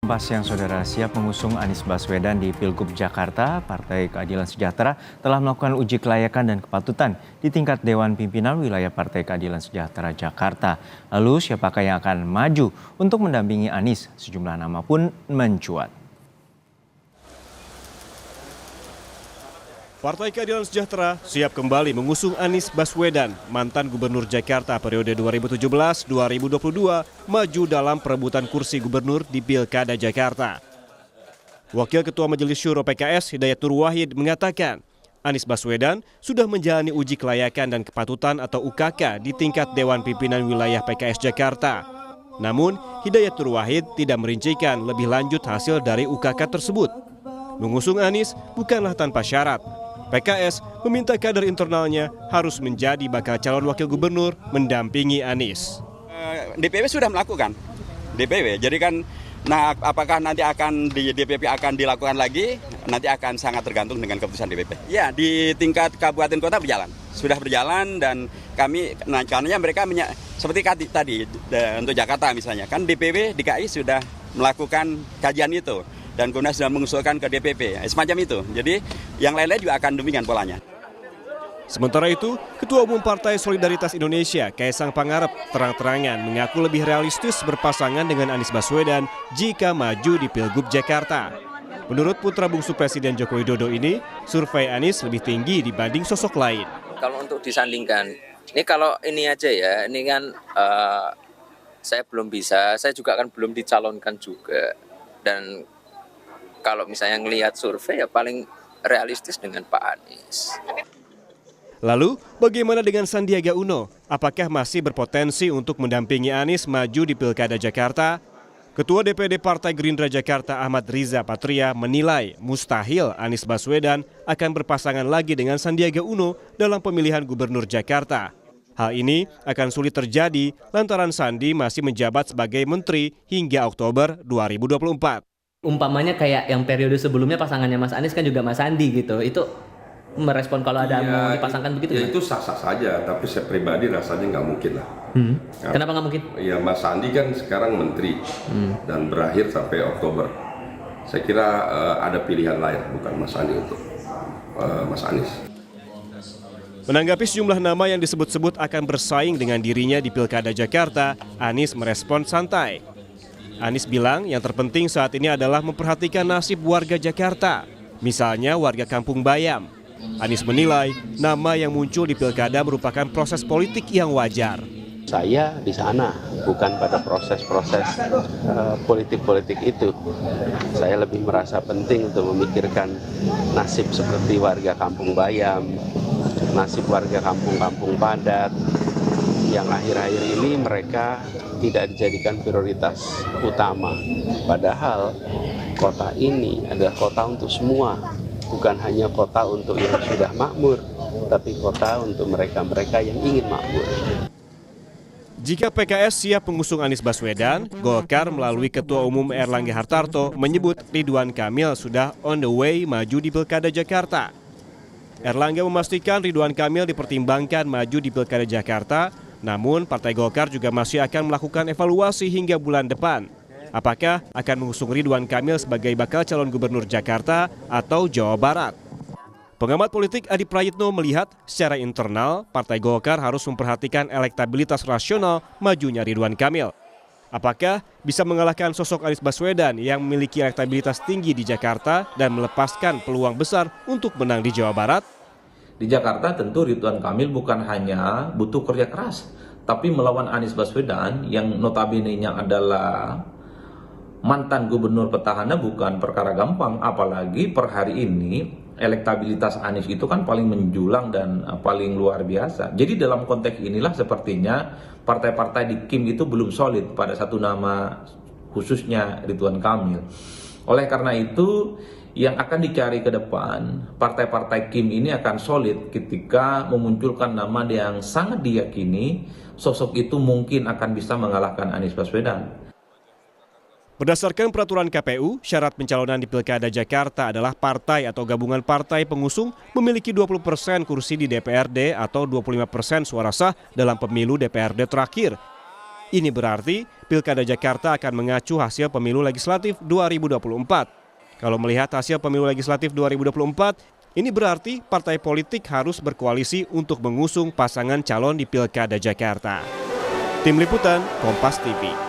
Kompas yang saudara siap mengusung Anies Baswedan di Pilgub Jakarta, Partai Keadilan Sejahtera telah melakukan uji kelayakan dan kepatutan di tingkat Dewan Pimpinan Wilayah Partai Keadilan Sejahtera Jakarta. Lalu siapakah yang akan maju untuk mendampingi Anies? Sejumlah nama pun mencuat. Partai Keadilan Sejahtera siap kembali mengusung Anies Baswedan, mantan Gubernur Jakarta periode 2017-2022, maju dalam perebutan kursi gubernur di Pilkada Jakarta. Wakil Ketua Majelis Syuro PKS Hidayat Nur Wahid mengatakan, Anies Baswedan sudah menjalani uji kelayakan dan kepatutan atau UKK di tingkat Dewan Pimpinan Wilayah PKS Jakarta. Namun, Hidayat Nur Wahid tidak merincikan lebih lanjut hasil dari UKK tersebut. Mengusung Anies bukanlah tanpa syarat. PKS meminta kader internalnya harus menjadi bakal calon wakil gubernur mendampingi Anies. DPW sudah melakukan, DPW. Jadi kan, nah apakah nanti akan di DPP akan dilakukan lagi, nanti akan sangat tergantung dengan keputusan DPP. Ya, di tingkat kabupaten kota sudah berjalan dan kami, nah karena mereka seperti tadi untuk Jakarta misalnya, kan DPW DKI sudah melakukan kajian itu. Dan kemudian sudah mengusulkan ke DPP, semacam itu. Jadi yang lain-lain juga akan demikian polanya. Sementara itu, Ketua Umum Partai Solidaritas Indonesia, Kaisang Pangarep, terang-terangan mengaku lebih realistis berpasangan dengan Anies Baswedan jika maju di Pilgub Jakarta. Menurut putra bungsu Presiden Joko Widodo ini, survei Anies lebih tinggi dibanding sosok lain. Kalau untuk disandingkan, ini kalau ini aja ya, ini kan saya belum bisa, saya juga kan belum dicalonkan juga. Dan kalau misalnya ngelihat survei ya paling realistis dengan Pak Anies. Lalu bagaimana dengan Sandiaga Uno? Apakah masih berpotensi untuk mendampingi Anies maju di Pilkada Jakarta? Ketua DPD Partai Gerindra Jakarta Ahmad Riza Patria menilai mustahil Anies Baswedan akan berpasangan lagi dengan Sandiaga Uno dalam pemilihan gubernur Jakarta. Hal ini akan sulit terjadi lantaran Sandi masih menjabat sebagai menteri hingga Oktober 2024. Umpamanya kayak yang periode sebelumnya pasangannya Mas Anies kan juga Mas Sandi gitu, itu merespon kalau ada mau dipasangkan begitu? Ya itu sah-sah saja, tapi saya pribadi rasanya nggak mungkin lah. Kenapa nggak mungkin? Ya Mas Sandi kan sekarang menteri dan berakhir sampai Oktober. Saya kira ada pilihan lain, bukan Mas Sandi untuk Mas Anies. Menanggapi sejumlah nama yang disebut-sebut akan bersaing dengan dirinya di Pilkada Jakarta, Anies merespon santai. Anies bilang yang terpenting saat ini adalah memperhatikan nasib warga Jakarta, misalnya warga Kampung Bayam. Anies menilai nama yang muncul di Pilkada merupakan proses politik yang wajar. Saya di sana, bukan pada proses-proses politik-politik itu. Saya lebih merasa penting untuk memikirkan nasib seperti warga Kampung Bayam, nasib warga kampung-kampung padat, yang akhir-akhir ini mereka tidak dijadikan prioritas utama. Padahal kota ini adalah kota untuk semua, bukan hanya kota untuk yang sudah makmur, tapi kota untuk mereka-mereka yang ingin makmur. Jika PKS siap mengusung Anies Baswedan, Golkar melalui Ketua Umum Erlangga Hartarto menyebut Ridwan Kamil sudah on the way maju di Pilkada Jakarta. Erlangga memastikan Ridwan Kamil dipertimbangkan maju di Pilkada Jakarta, namun Partai Golkar juga masih akan melakukan evaluasi hingga bulan depan. Apakah akan mengusung Ridwan Kamil sebagai bakal calon gubernur Jakarta atau Jawa Barat? Pengamat politik Adi Prayitno melihat secara internal Partai Golkar harus memperhatikan elektabilitas rasional majunya Ridwan Kamil. Apakah bisa mengalahkan sosok Anies Baswedan yang memiliki elektabilitas tinggi di Jakarta dan melepaskan peluang besar untuk menang di Jawa Barat? Di Jakarta tentu Ridwan Kamil bukan hanya butuh kerja keras, tapi melawan Anies Baswedan yang notabene-nya adalah mantan gubernur petahana bukan perkara gampang, apalagi per hari ini elektabilitas Anies itu kan paling menjulang dan paling luar biasa. Jadi dalam konteks inilah sepertinya partai-partai di KIM itu belum solid pada satu nama khususnya Ridwan Kamil. Oleh karena itu yang akan dicari ke depan, partai-partai KIM ini akan solid ketika memunculkan nama yang sangat diyakini sosok itu mungkin akan bisa mengalahkan Anies Baswedan. Berdasarkan peraturan KPU, syarat pencalonan di Pilkada Jakarta adalah partai atau gabungan partai pengusung memiliki 20% kursi di DPRD atau 25% suara sah dalam pemilu DPRD terakhir. Ini berarti Pilkada Jakarta akan mengacu hasil pemilu legislatif 2024. Kalau melihat hasil pemilu legislatif 2024, ini berarti partai politik harus berkoalisi untuk mengusung pasangan calon di Pilkada Jakarta. Tim Liputan, Kompas TV.